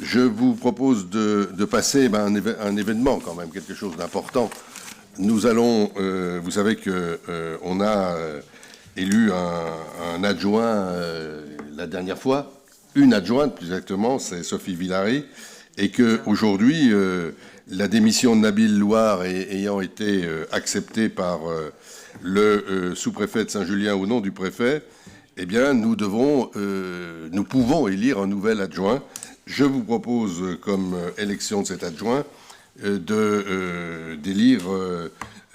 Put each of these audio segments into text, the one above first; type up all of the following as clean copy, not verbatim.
Je vous propose de passer un événement quand même, quelque chose d'important. Nous allons, vous savez qu'on a élu un adjoint la dernière fois, une adjointe plus exactement, c'est Sophie Villary, et qu'aujourd'hui, la démission de Nabil Louard ayant été acceptée par le sous-préfet de Saint-Julien au nom du préfet, eh bien, nous pouvons élire un nouvel adjoint. Je vous propose, comme élection de cet adjoint, d'élire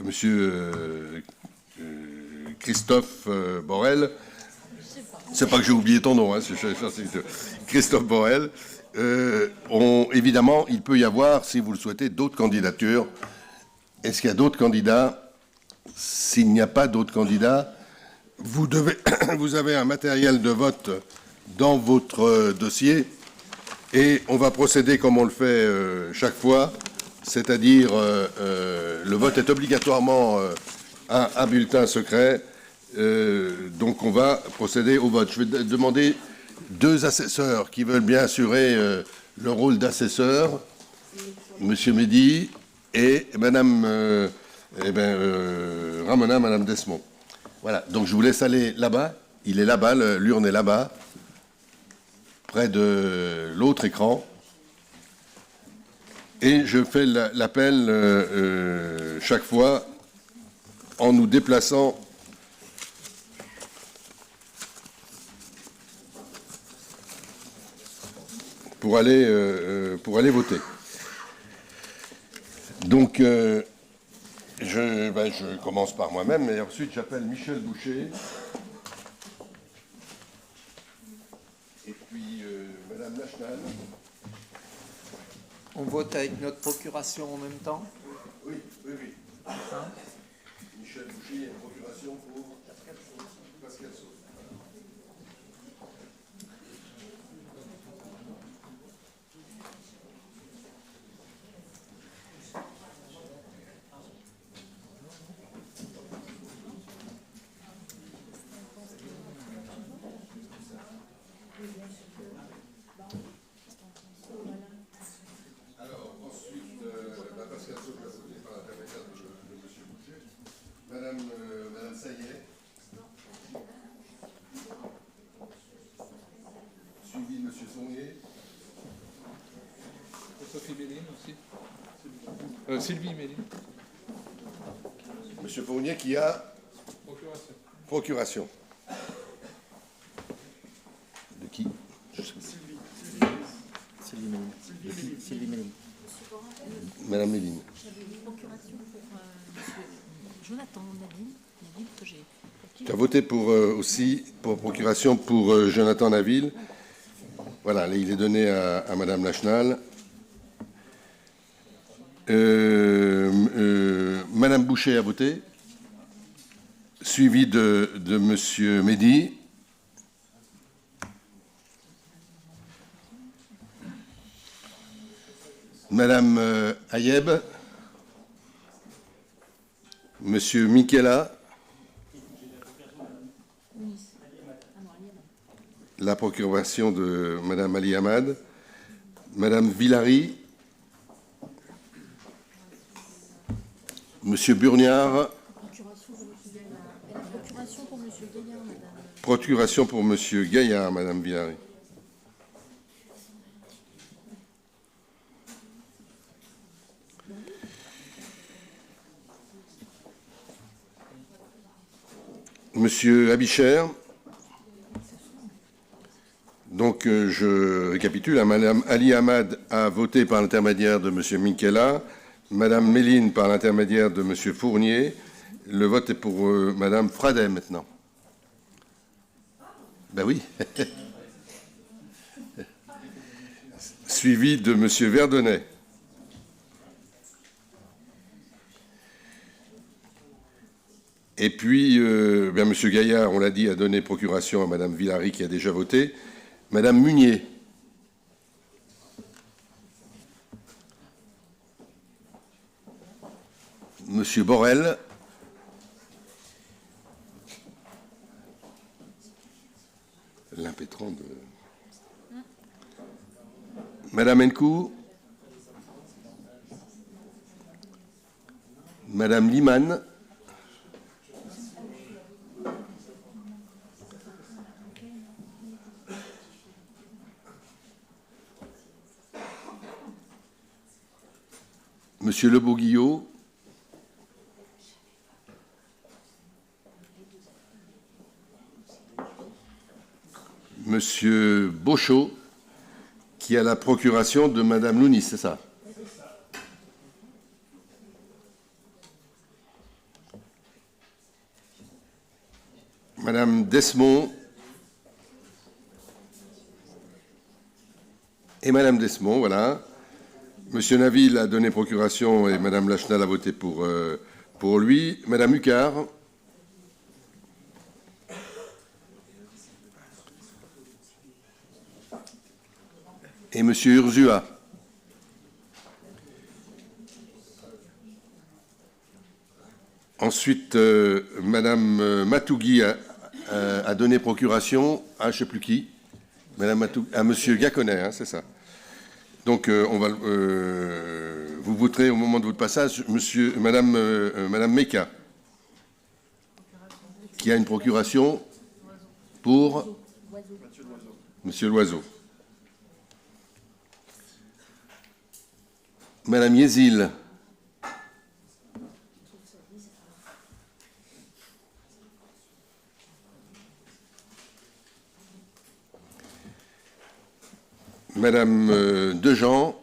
Monsieur Christophe Borel. C'est pas que j'ai oublié ton nom, hein, Christophe Borel. Évidemment, il peut y avoir, si vous le souhaitez, d'autres candidatures. Est-ce qu'il y a d'autres candidats? S'il n'y a pas d'autres candidats, vous avez un matériel de vote dans votre dossier et on va procéder comme on le fait chaque fois, c'est-à-dire le vote est obligatoirement un bulletin secret, donc on va procéder au vote. Je vais demander 2 assesseurs qui veulent bien assurer le rôle d'assesseur, Monsieur Mehdi et Madame Ramona, Madame Desmond. Voilà, donc je vous laisse aller là-bas. Il est là-bas, l'urne est là-bas, près de l'autre écran. Et je fais l'appel chaque fois en nous déplaçant pour aller voter. Donc, je commence par moi-même, et ensuite j'appelle Michel Boucher. Et puis Madame Lachenal. On vote avec notre procuration en même temps? Oui. Hein? Michel Boucher, il y a une procuration pour Pascal Sauve. Madame Saillet, suivi de Monsieur Fournier. Sophie Méline aussi. Sylvie Méline. Monsieur Fournier qui a procuration. De qui? Sylvie Méline. Sylvie Méline. Madame Méline. Procuration pour Jonathan Naville que j'ai. Tu as voté pour aussi pour procuration pour Jonathan Naville. Voilà, il est donné à Madame Lachenal. Madame Boucher a voté, suivi de Monsieur Mehdi. Madame Ayeb. Monsieur Michela. La procuration de Madame Ali Hamad. Madame Villary. Monsieur Burniard. Procuration pour Monsieur Gaillard, Madame. Procuration pour Monsieur Gaillard, Madame Villary. Monsieur Abicher. Donc, je récapitule. Madame Ali Hamad a voté par l'intermédiaire de Monsieur Michela. Madame Méline par l'intermédiaire de Monsieur Fournier. Le vote est pour Madame Fradet maintenant. Ben oui. Suivi de Monsieur Verdonnet. Et puis, Monsieur Gaillard, on l'a dit, a donné procuration à Madame Villary qui a déjà voté. Madame Munier. Monsieur Borel. L'impétrant de Madame Enkou, Madame Liman, Monsieur Leboguillot, Monsieur Beauchot, qui a la procuration de Madame Lounis, c'est ça? Madame Desmond et Madame Desmond, voilà. Monsieur Naville a donné procuration et Madame Lachenal a voté pour lui. Madame Hucard. Et Monsieur Urzua. Ensuite, Madame Matougui a donné procuration à je ne sais plus qui. Madame Matougui, à Monsieur Gaconnet, hein, c'est ça. Donc, vous voterez au moment de votre passage, Madame Meka, qui a une procuration pour Monsieur Loiseau. Madame Yézil. Madame Dejean,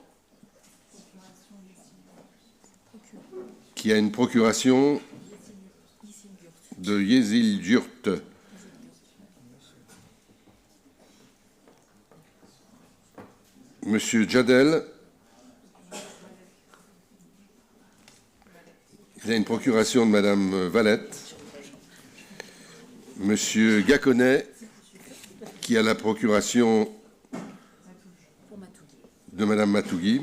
qui a une procuration de Yézil Jurt. Monsieur Jadel, il a une procuration de Madame Valette. Monsieur Gaconnet, qui a la procuration de Madame Matougui.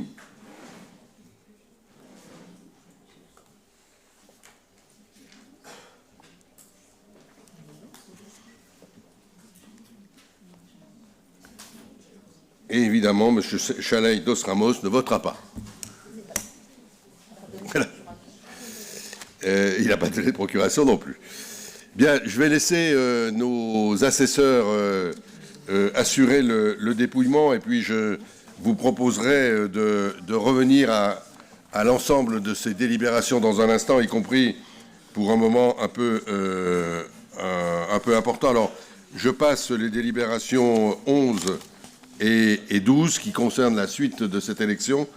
Et évidemment, M. Chalaï Dos Ramos ne votera pas. Voilà. Il n'a pas donné de procuration non plus. Bien, je vais laisser nos assesseurs assurer le dépouillement et puis je vous proposerai de revenir à l'ensemble de ces délibérations dans un instant, y compris pour un moment un peu important. Alors, je passe les délibérations 11 et 12 qui concernent la suite de cette élection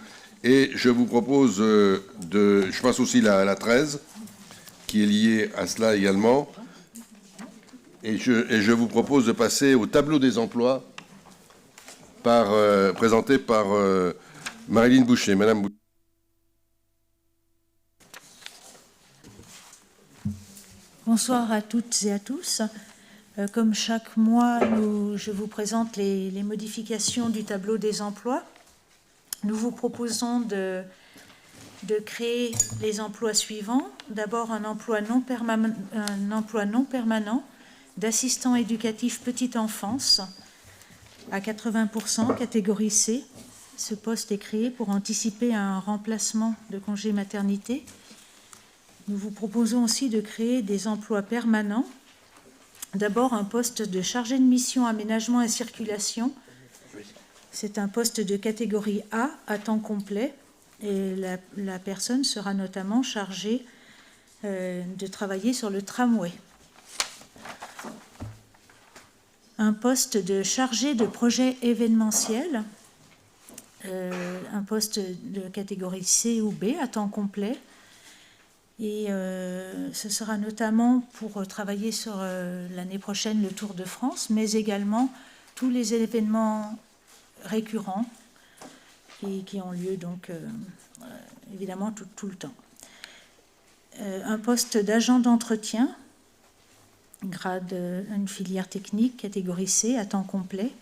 et je vous propose je passe aussi la 13 qui est liée à cela également et je vous propose de passer au tableau des emplois présenté par Marilyn Boucher. Madame Boucher. Bonsoir à toutes et à tous. Comme chaque mois, je vous présente les modifications du tableau des emplois. Nous vous proposons de créer les emplois suivants. D'abord, un emploi non permanent d'assistant éducatif petite enfance à 80%, catégorie C. Ce poste est créé pour anticiper un remplacement de congé maternité. Nous vous proposons aussi de créer des emplois permanents. D'abord, un poste de chargé de mission aménagement et circulation. C'est un poste de catégorie A à temps complet et la personne sera notamment chargée de travailler sur le tramway. Un poste de chargé de projet événementiel, un poste de catégorie C ou B à temps complet. Et ce sera notamment pour travailler sur l'année prochaine le Tour de France, mais également tous les événements récurrents qui ont lieu donc évidemment tout le temps. Un poste d'agent d'entretien, grade une filière technique, catégorie C, à temps complet.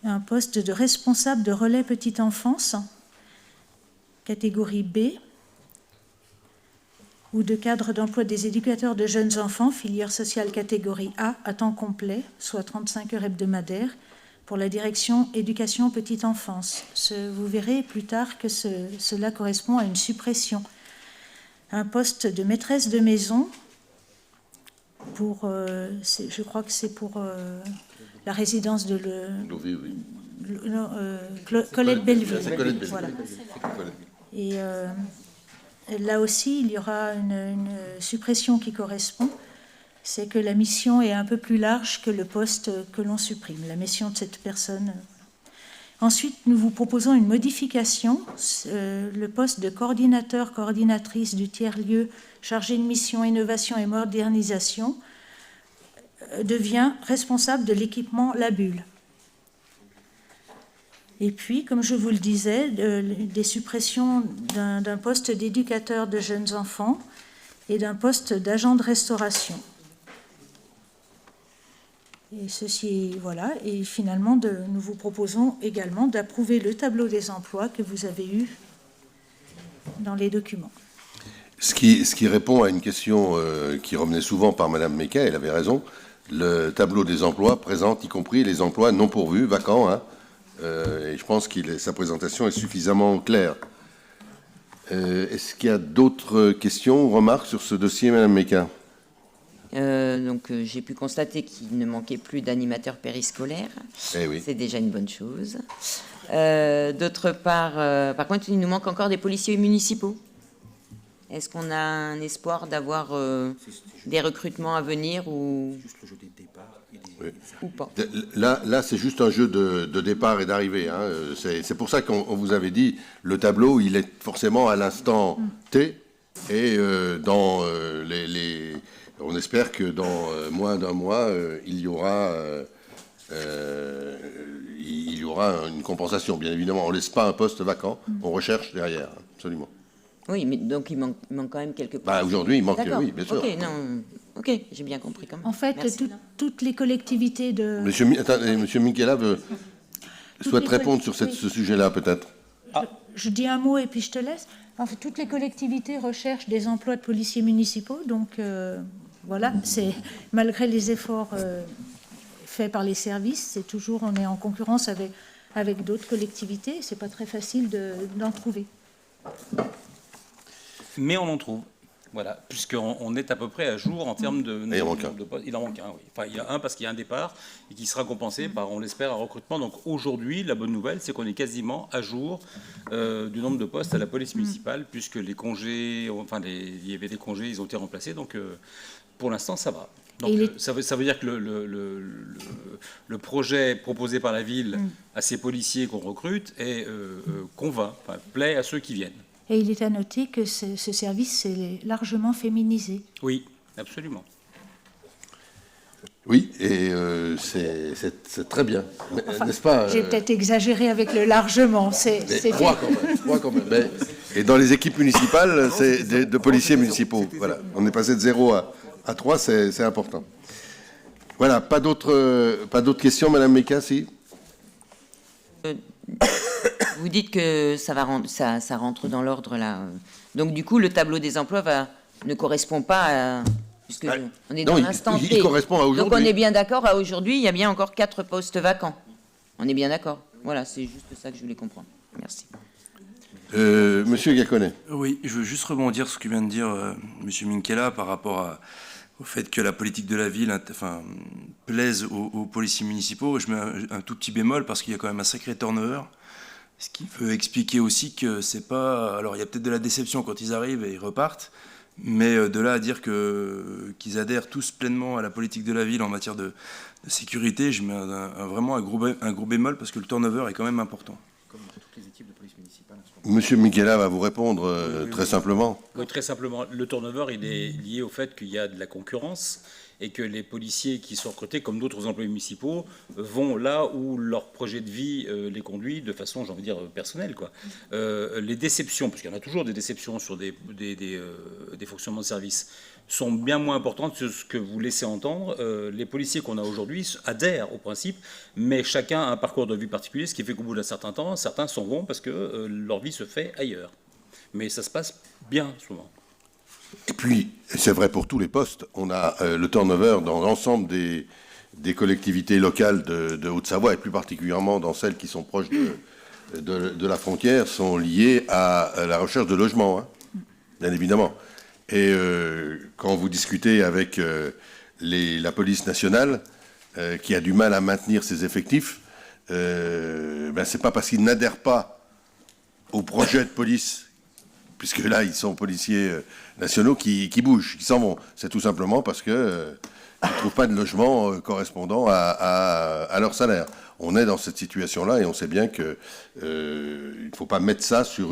Un poste de responsable de relais petite enfance, catégorie B, ou de cadre d'emploi des éducateurs de jeunes enfants, filière sociale catégorie A, à temps complet, soit 35 heures hebdomadaires, pour la direction éducation petite enfance. Vous verrez plus tard que cela correspond à une suppression. Un poste de maîtresse de maison, je crois que c'est pour la résidence de Colette Belleville. C'est Colette Belleville. Voilà. Et là aussi, il y aura une suppression qui correspond. C'est que la mission est un peu plus large que le poste que l'on supprime, la mission de cette personne. Ensuite, nous vous proposons une modification. Le poste de coordinatrice du tiers-lieu chargé de mission innovation et modernisation devient responsable de l'équipement La Bulle. Et puis, comme je vous le disais, des suppressions d'un poste d'éducateur de jeunes enfants et d'un poste d'agent de restauration. Et ceci, voilà. Et finalement, nous vous proposons également d'approuver le tableau des emplois que vous avez eu dans les documents. Ce qui répond à une question qui revenait souvent par Madame Mecca, elle avait raison. Le tableau des emplois présente y compris les emplois non pourvus, vacants, hein. Et je pense que sa présentation est suffisamment claire. Est-ce qu'il y a d'autres questions ou remarques sur ce dossier, Madame Mecca? J'ai pu constater qu'il ne manquait plus d'animateurs périscolaires. Eh oui. C'est déjà une bonne chose. D'autre part, par contre, il nous manque encore des policiers municipaux. Est-ce qu'on a un espoir d'avoir des recrutements à venir ou pas? Là, c'est juste un jeu de départ et d'arrivée, hein. C'est pour ça qu'on vous avait dit, le tableau, il est forcément à l'instant T, et on espère que dans moins d'un mois, il y aura une compensation. Bien évidemment, on ne laisse pas un poste vacant, on recherche derrière, absolument. Oui, mais donc il manque quand même quelques postes. Aujourd'hui, il manque, D'accord. oui, bien sûr. Ok, j'ai bien compris quand même. En fait, Merci. toutes les collectivités de... Monsieur Michela souhaite les répondre sur ce sujet-là, peut-être. Je dis un mot et puis je te laisse. En fait, toutes les collectivités recherchent des emplois de policiers municipaux, donc voilà, c'est malgré les efforts faits par les services, on est en concurrence avec d'autres collectivités, c'est pas très facile d'en trouver. Mais on en trouve, voilà, puisqu'on est à peu près à jour en termes de... Et il en manque un. Il en manque un, oui. Enfin, il y a un parce qu'il y a un départ et qui sera compensé par, on l'espère, un recrutement. Donc aujourd'hui, la bonne nouvelle, c'est qu'on est quasiment à jour du nombre de postes à la police municipale, puisque les congés, il y avait des congés, ils ont été remplacés. Donc pour l'instant, ça va. Donc ça veut dire que le projet proposé par la ville à ces policiers qu'on recrute convainc, plaît à ceux qui viennent. Et il est à noter que ce service est largement féminisé. Oui, absolument. Oui, et c'est très bien, n'est-ce pas? J'ai peut-être exagéré avec le largement. C'est Trois quand même. Et dans les équipes municipales, c'est de policiers municipaux. Voilà, on est passé de 0 à 3, c'est important. Voilà, pas d'autres questions, Madame Mecca, si? Vous dites que ça rentre dans l'ordre là. Donc du coup, le tableau des emplois ne correspond pas à... Puisque on est dans l'instant T. Il correspond à aujourd'hui. Donc on est bien d'accord, à aujourd'hui, il y a bien encore 4 postes vacants. On est bien d'accord. Voilà, c'est juste ça que je voulais comprendre. Merci. Monsieur Gaconnet. Oui, je veux juste rebondir sur ce que vient de dire Monsieur Minkela par rapport au fait que la politique de la ville plaise aux policiers municipaux. Je mets un tout petit bémol parce qu'il y a quand même un sacré turnover. Ce qui peut expliquer aussi que c'est pas... Alors, il y a peut-être de la déception quand ils arrivent et ils repartent, mais de là à dire qu'ils adhèrent tous pleinement à la politique de la ville en matière de sécurité, je mets vraiment un gros bémol parce que le turnover est quand même important. Comme dans toutes les équipes de police municipale. Monsieur Minkela va vous répondre très simplement. Oui, très simplement. Le turnover, il est lié au fait qu'il y a de la concurrence et que les policiers qui sont recrutés, comme d'autres employés municipaux, vont là où leur projet de vie les conduit de façon, j'ai envie de dire, personnelle, quoi. Les déceptions, parce qu'il y en a toujours des déceptions sur des fonctionnements de service, sont bien moins importantes que ce que vous laissez entendre. Les policiers qu'on a aujourd'hui adhèrent au principe, mais chacun a un parcours de vie particulier, ce qui fait qu'au bout d'un certain temps, certains s'en vont parce que leur vie se fait ailleurs. Mais ça se passe bien souvent. Et puis, c'est vrai pour tous les postes, on a le turnover dans l'ensemble des collectivités locales de Haute-Savoie, et plus particulièrement dans celles qui sont proches de la frontière, sont liées à la recherche de logement, hein, bien évidemment. Et quand vous discutez avec la police nationale, qui a du mal à maintenir ses effectifs, c'est pas parce qu'ils n'adhèrent pas au projet de police, puisque là, ils sont policiers nationaux qui bougent, qui s'en vont. C'est tout simplement parce qu'ils ne trouvent pas de logement correspondant à leur salaire. On est dans cette situation-là et on sait bien qu'il ne faut pas mettre ça sur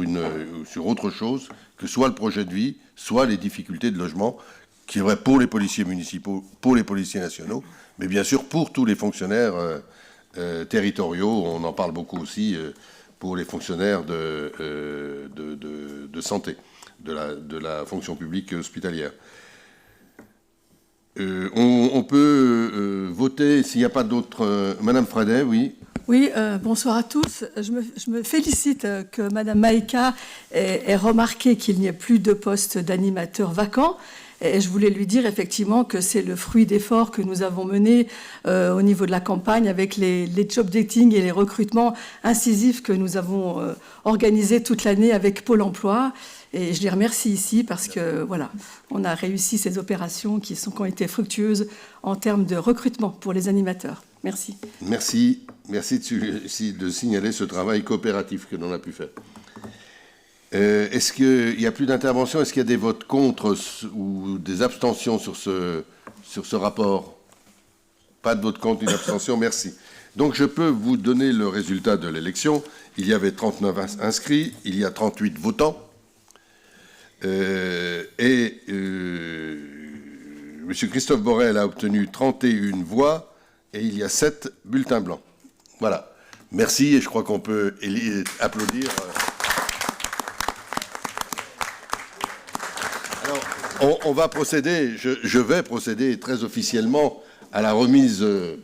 autre chose que soit le projet de vie, soit les difficultés de logement, qui est vrai pour les policiers municipaux, pour les policiers nationaux, mais bien sûr pour tous les fonctionnaires territoriaux. On en parle beaucoup aussi pour les fonctionnaires de santé, de la fonction publique hospitalière. On peut voter s'il n'y a pas d'autres... Madame Fradet, oui. Oui, bonsoir à tous. Je me félicite que Madame Maïka ait remarqué qu'il n'y ait plus de poste d'animateur vacant. Et je voulais lui dire effectivement que c'est le fruit d'efforts que nous avons menés au niveau de la campagne avec les job dating et les recrutements incisifs que nous avons organisés toute l'année avec Pôle emploi. Et je les remercie ici parce que voilà, on a réussi ces opérations qui ont été fructueuses en termes de recrutement pour les animateurs. Merci. Merci de signaler ce travail coopératif que l'on a pu faire. Est-ce qu'il n'y a plus d'intervention? Est-ce qu'il y a des votes contre ou des abstentions sur ce rapport? Pas de vote contre, une abstention, merci. Donc je peux vous donner le résultat de l'élection. Il y avait 39 inscrits, il y a 38 votants. M. Christophe Borel a obtenu 31 voix et il y a 7 bulletins blancs. Voilà. Merci et je crois qu'on peut applaudir. Alors, on va procéder, je vais procéder très officiellement à la remise de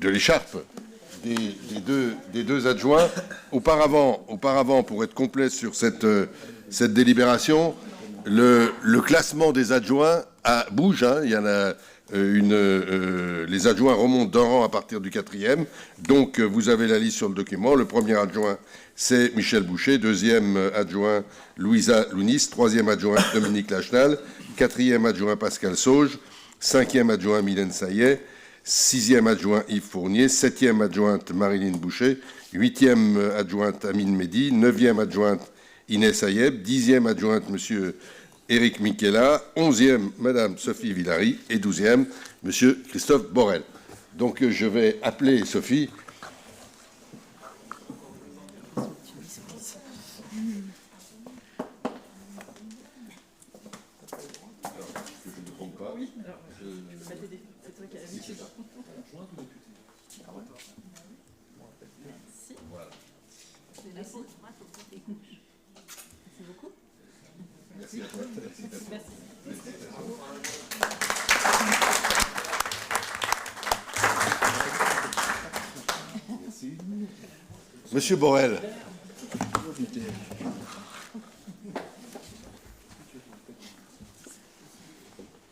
l'écharpe des deux adjoints. Auparavant, pour être complet sur cette délibération, le classement des adjoints bouge. Hein, il y en a les adjoints remontent d'un rang à partir du 4e. Donc, vous avez la liste sur le document. Le premier adjoint, c'est Michel Boucher. Deuxième adjoint, Louisa Lounis. Troisième adjoint, Dominique Lachenal. Quatrième adjoint, Pascal Sauge. Cinquième adjoint, Mylène Saillet. Sixième adjoint, Yves Fournier. Septième adjointe, Marilyn Boucher. Huitième adjointe, Amine Mehdi. Neuvième adjointe, Inès Ayeb. Dixième adjointe, Monsieur Éric Michela. Onzième, Madame Sophie Villary. Et 12e, Monsieur Christophe Borel. Donc, je vais appeler Sophie. Monsieur Borel.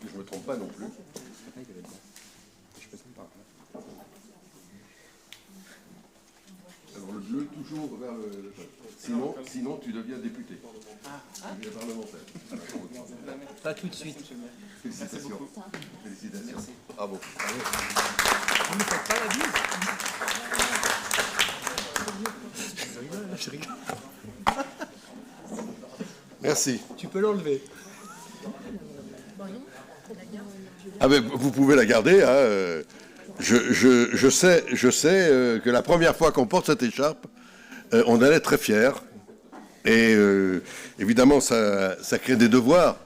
Je ne me trompe pas non plus. Alors le bleu toujours vers le... Sinon tu deviens député. Tu deviens parlementaire. Pas tout de suite. Félicitations. Félicitations. Bravo. On ne fait pas la bise. Je rigole. Merci. Tu peux l'enlever. Ah ben, vous pouvez la garder. Hein. Je sais que la première fois qu'on porte cette écharpe, on en est très fiers. Et évidemment, ça crée des devoirs.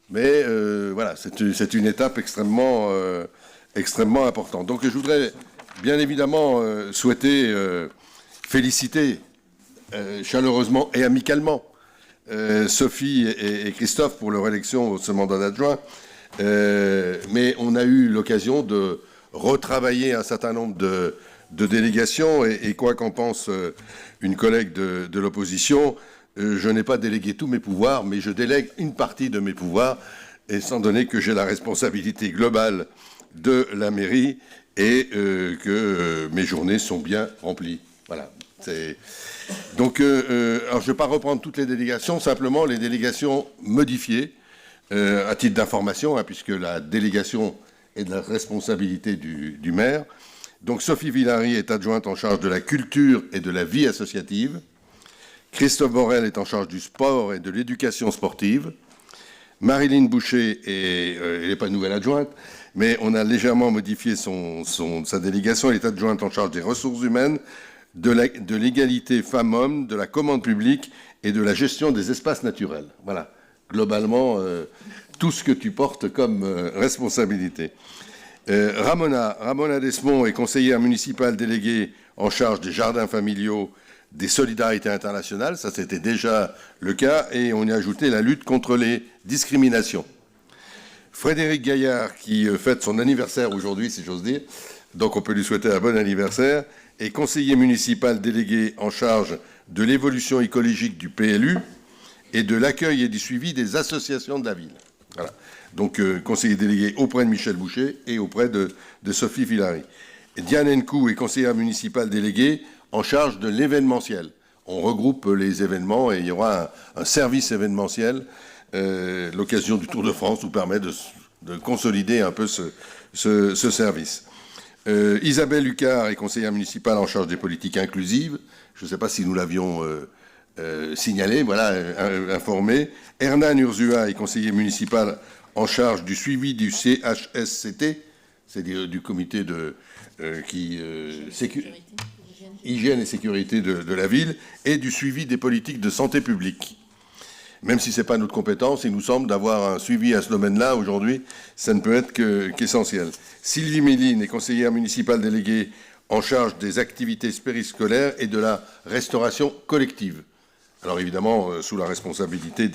Mais voilà, c'est une étape extrêmement importante. Donc je voudrais bien évidemment souhaiter féliciter chaleureusement et amicalement Sophie et Christophe pour leur élection au ce mandat d'adjoint. Mais on a eu l'occasion de retravailler un certain nombre de délégations et quoi qu'en pense une collègue de l'opposition, je n'ai pas délégué tous mes pouvoirs, mais je délègue une partie de mes pouvoirs étant donné que j'ai la responsabilité globale de la mairie et que mes journées sont bien remplies. Voilà. Donc, alors je ne vais pas reprendre toutes les délégations, simplement les délégations modifiées, à titre d'information, hein, puisque la délégation est de la responsabilité du maire. Donc, Sophie Villary est adjointe en charge de la culture et de la vie associative. Christophe Borel est en charge du sport et de l'éducation sportive. Marilyn Boucher, elle n'est pas nouvelle adjointe, mais on a légèrement modifié sa délégation. Elle est adjointe en charge des ressources humaines, de l'égalité femmes-hommes, de la commande publique et de la gestion des espaces naturels. Voilà, globalement, tout ce que tu portes comme responsabilité. Ramona Desmond est conseillère municipale déléguée en charge des jardins familiaux, des solidarités internationales, ça c'était déjà le cas, et on y a ajouté la lutte contre les discriminations. Frédéric Gaillard, qui fête son anniversaire aujourd'hui, si j'ose dire, donc on peut lui souhaiter un bon anniversaire, est conseiller municipal délégué en charge de l'évolution écologique du PLU et de l'accueil et du suivi des associations de la ville. Voilà. Donc conseiller délégué auprès de Michel Boucher et auprès de Sophie Villary. Diane Encou est conseillère municipale déléguée en charge de l'événementiel. On regroupe les événements et il y aura un service événementiel. L'occasion du Tour de France nous permet de consolider un peu ce service. Isabelle Hucard est conseillère municipale en charge des politiques inclusives. Je ne sais pas si nous l'avions signalé, voilà, informé. Hernan Urzua est conseiller municipal en charge du suivi du CHSCT, c'est-à-dire du comité de hygiène et sécurité de la ville, et du suivi des politiques de santé publique. Même si ce n'est pas notre compétence, il nous semble d'avoir un suivi à ce domaine-là. Aujourd'hui, ça ne peut être qu'essentiel. Sylvie Méline est conseillère municipale déléguée en charge des activités périscolaires et de la restauration collective. Alors évidemment, sous la responsabilité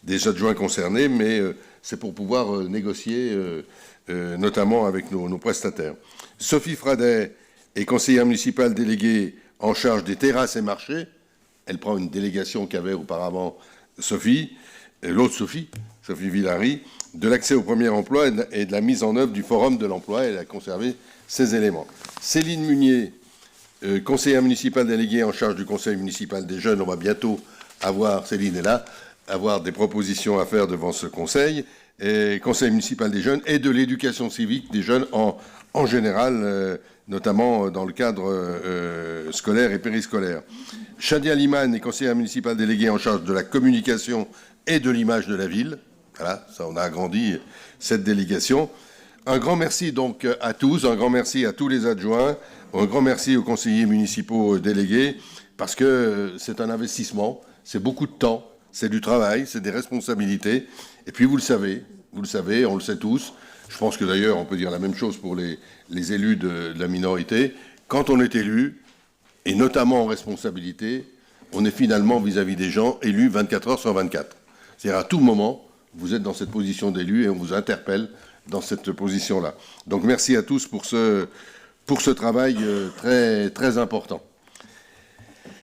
des adjoints concernés, mais c'est pour pouvoir négocier, notamment avec nos prestataires. Sophie Fradet est conseillère municipale déléguée en charge des terrasses et marchés. Elle prend une délégation qu'avait auparavant Sophie, l'autre Sophie Villary, de l'accès au premier emploi et de la mise en œuvre du forum de l'emploi. Elle a conservé ces éléments. Céline Munier, conseillère municipale déléguée en charge du conseil municipal des jeunes. On va bientôt avoir, Céline est là, avoir des propositions à faire devant ce conseil, et conseil municipal des jeunes et de l'éducation civique des jeunes en général, notamment dans le cadre scolaire et périscolaire. Shadia Liman est conseillère municipale déléguée en charge de la communication et de l'image de la ville. Voilà, ça, on a agrandi cette délégation. Un grand merci donc à tous, un grand merci à tous les adjoints, un grand merci aux conseillers municipaux délégués, parce que c'est un investissement, c'est beaucoup de temps, c'est du travail, c'est des responsabilités. Et puis vous le savez, on le sait tous. Je pense que d'ailleurs, on peut dire la même chose pour les élus de la minorité. Quand on est élu, et notamment en responsabilité, on est finalement vis-à-vis des gens élus 24 heures sur 24. C'est-à-dire à tout moment, vous êtes dans cette position d'élu et on vous interpelle dans cette position-là. Donc merci à tous pour ce travail très, très important.